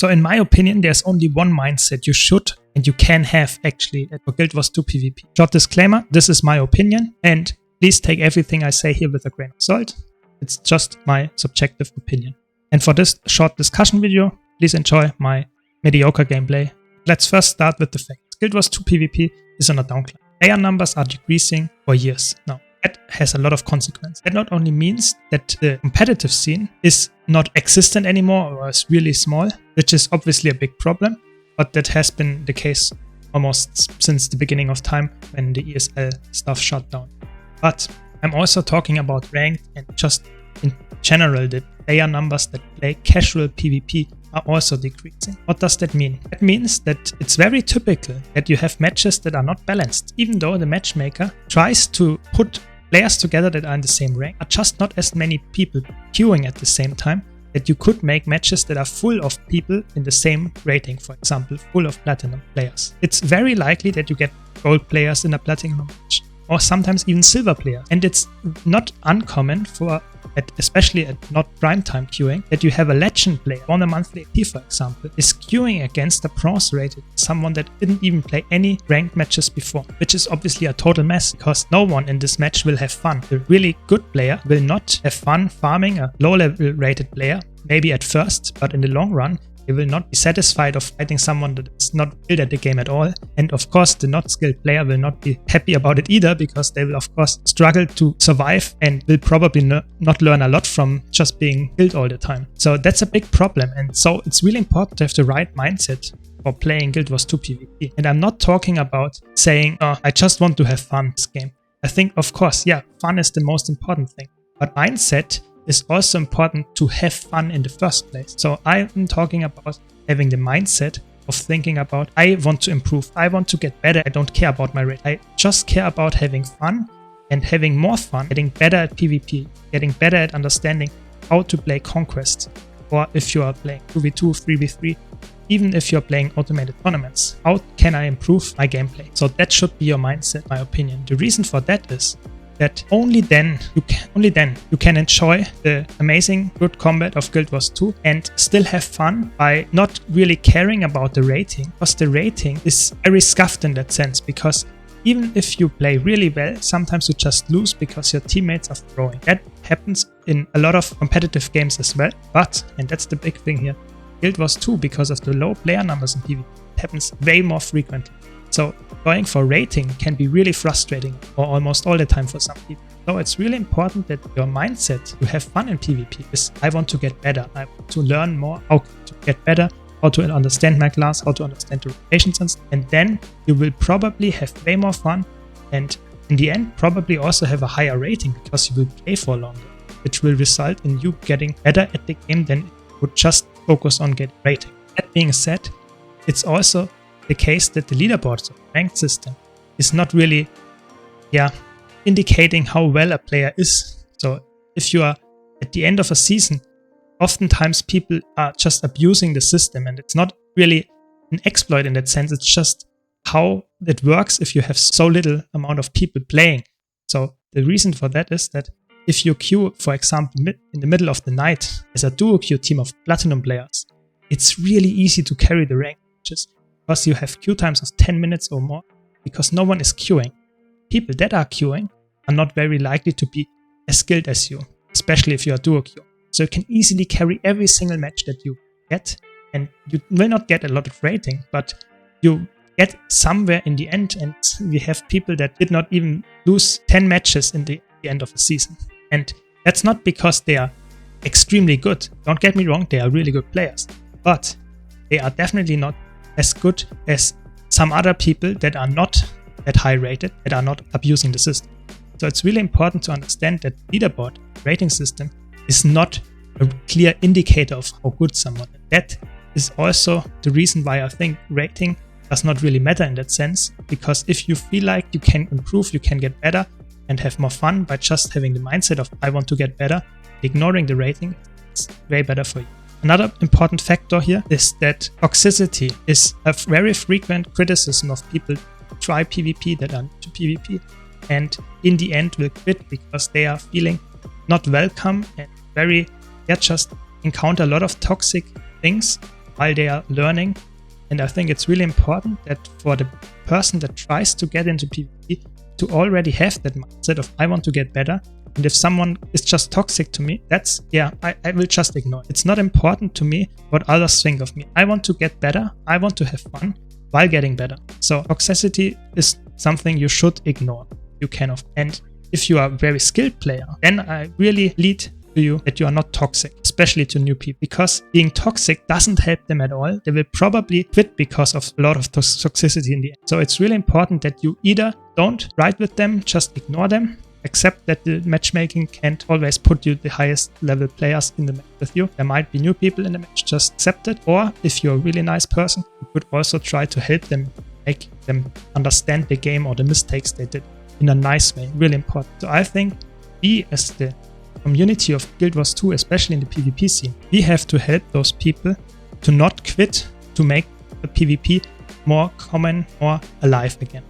So in my opinion, there's only one mindset you should and you can have actually for Guild Wars 2 PvP. Short disclaimer, this is my opinion, and please take everything I say here with a grain of salt. It's just my subjective opinion. And for this short discussion video, please enjoy my mediocre gameplay. Let's first start with the facts. Guild Wars 2 PvP is on a downcline. Player numbers are decreasing for years now. That has a lot of consequences. That not only means that the competitive scene is not existent anymore or is really small, which is obviously a big problem, but that has been the case almost since the beginning of time when the ESL stuff shut down. But I'm also talking about ranked and just in general the player numbers that play casual PvP are also decreasing. What does that mean? That means that it's very typical that you have matches that are not balanced, even though the matchmaker tries to put players together that are in the same rank, are just not as many people queuing at the same time, that you could make matches that are full of people in the same rating, for example, full of platinum players. It's very likely that you get gold players in a platinum match, or sometimes even silver players. And it's not uncommon for, especially at not primetime queuing, that you have a legend player on a monthly AP, for example, is queuing against a bronze rated someone that didn't even play any ranked matches before, which is obviously a total mess because no one in this match will have fun. The really good player will not have fun farming a low level rated player, maybe at first, but in the long run, they will not be satisfied of fighting someone that is not skilled at the game at all. And of course, the not skilled player will not be happy about it either, because they will of course struggle to survive and will probably not learn a lot from just being killed all the time. So that's a big problem. And so it's really important to have the right mindset for playing Guild Wars 2 PvP. And I'm not talking about saying, oh, I just want to have fun in this game. I think, of course, yeah, fun is the most important thing. But mindset is also important to have fun in the first place. So I'm talking about having the mindset of thinking about, I want to improve, I want to get better, I don't care about my rate. I just care about having fun and having more fun, getting better at PvP, getting better at understanding how to play Conquest, or if you are playing 2v2, 3v3, even if you're playing automated tournaments, how can I improve my gameplay? So that should be your mindset, in my opinion. The reason for that is that only then you can enjoy the amazing good combat of Guild Wars 2 and still have fun by not really caring about the rating, because the rating is very scuffed in that sense, because even if you play really well, sometimes you just lose because your teammates are throwing. That happens in a lot of competitive games as well, but, and that's the big thing here, Guild Wars 2, because of the low player numbers in PvP, happens way more frequently. So going for rating can be really frustrating, or almost all the time for some people. So it's really important that your mindset to have fun in PvP is, I want to get better, I want to learn more how to get better, how to understand my class, how to understand the rotations, and then you will probably have way more fun, and in the end probably also have a higher rating because you will play for longer, which will result in you getting better at the game than you would just focus on getting rating. That being said, it's also the case that the leaderboard, so the ranked system, is not really indicating how well a player is. So if you are at the end of a season, oftentimes people are just abusing the system, and it's not really an exploit in that sense. It's just how it works if you have so little amount of people playing. So the reason for that is that if you queue, for example, in the middle of the night as a duo queue team of platinum players, it's really easy to carry the rank matches, because you have queue times of 10 minutes or more, because no one is queuing. People that are queuing are not very likely to be as skilled as you, especially if you are duo queue. So you can easily carry every single match that you get, and you will not get a lot of rating, but you get somewhere in the end, and we have people that did not even lose 10 matches in the end of the season. And that's not because they are extremely good. Don't get me wrong, they are really good players, but they are definitely not as good as some other people that are not that high rated, that are not abusing the system. So it's really important to understand that leaderboard rating system is not a clear indicator of how good someone is. That is also the reason why I think rating does not really matter in that sense, because if you feel like you can improve, you can get better and have more fun by just having the mindset of I want to get better, ignoring the rating, it's way better for you. Another important factor here is that toxicity is a very frequent criticism of people who try PvP that are new to PvP and in the end will quit because they are feeling not welcome and just encounter a lot of toxic things while they are learning. And I think it's really important that for the person that tries to get into PvP to already have that mindset of I want to get better. And if someone is just toxic to me, that's, yeah, I will just ignore it. It's not important to me what others think of me. I want to get better. I want to have fun while getting better. So toxicity is something you should ignore. You cannot. And if you are a very skilled player, then I really lead to you that you are not toxic, especially to new people, because being toxic doesn't help them at all. They will probably quit because of a lot of toxicity in the end. So it's really important that you either don't ride with them, just ignore them, accept that the matchmaking can't always put you the highest level players in the match with you. There might be new people in the match, just accept it. Or if you're a really nice person, you could also try to help them, make them understand the game or the mistakes they did in a nice way. Really important. So I think we as the community of Guild Wars 2, especially in the PvP scene, we have to help those people to not quit, to make the PvP more common or alive again.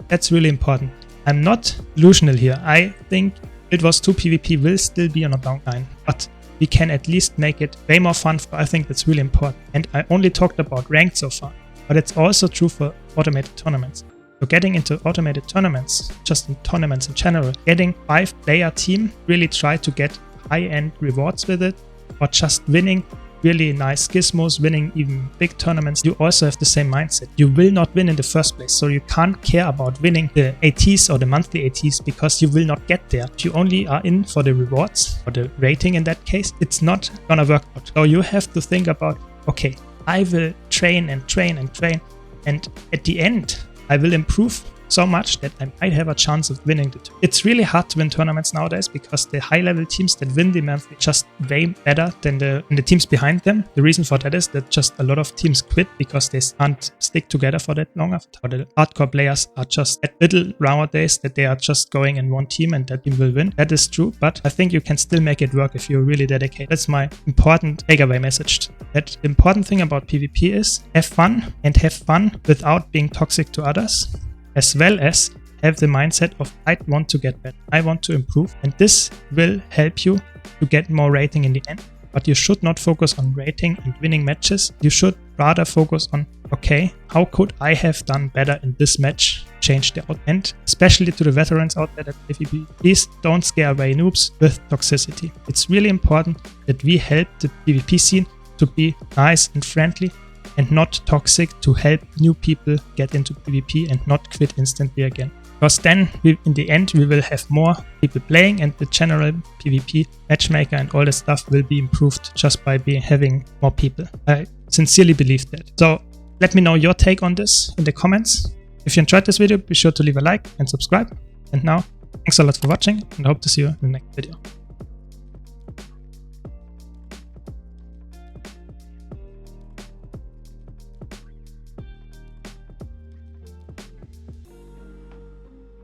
That's really important. I'm not delusional here. I think Guild Wars 2 PvP will still be on a downline, but we can at least make it way more fun. I think that's really important. And I only talked about ranked so far, but it's also true for automated tournaments. So getting into automated tournaments, just in tournaments in general, getting 5-player team, really try to get high-end rewards with it, or just winning really nice gizmos, winning even big tournaments. You also have the same mindset. You will not win in the first place, so you can't care about winning the ATs or the monthly ATs because you will not get there. If you only are in for the rewards or the rating in that case, it's not gonna work out. So you have to think about, okay, I will train and train and train, and at the end, I will improve so much that I might have a chance of winning the tournament. It's really hard to win tournaments nowadays because the high-level teams that win the monthly just way better than the teams behind them. The reason for that is that just a lot of teams quit because they can't stick together for that long. Or the hardcore players are just at little nowadays that they are just going in one team and that team will win. That is true, but I think you can still make it work if you're really dedicated. That's my important takeaway message. That the important thing about PvP is have fun, and have fun without being toxic to others, as well as have the mindset of I want to get better, I want to improve, and this will help you to get more rating in the end. But you should not focus on rating and winning matches. You should rather focus on, okay, how could I have done better in this match, change the outcome. And especially to the veterans out there that PvP, please don't scare away noobs with toxicity. It's really important that we help the PvP scene to be nice and friendly and not toxic, to help new people get into PvP and not quit instantly again. Because then, in the end, we will have more people playing, and the general PvP matchmaker and all the stuff will be improved just by having more people. I sincerely believe that. So let me know your take on this in the comments. If you enjoyed this video, be sure to leave a like and subscribe. And now, thanks a lot for watching, and I hope to see you in the next video.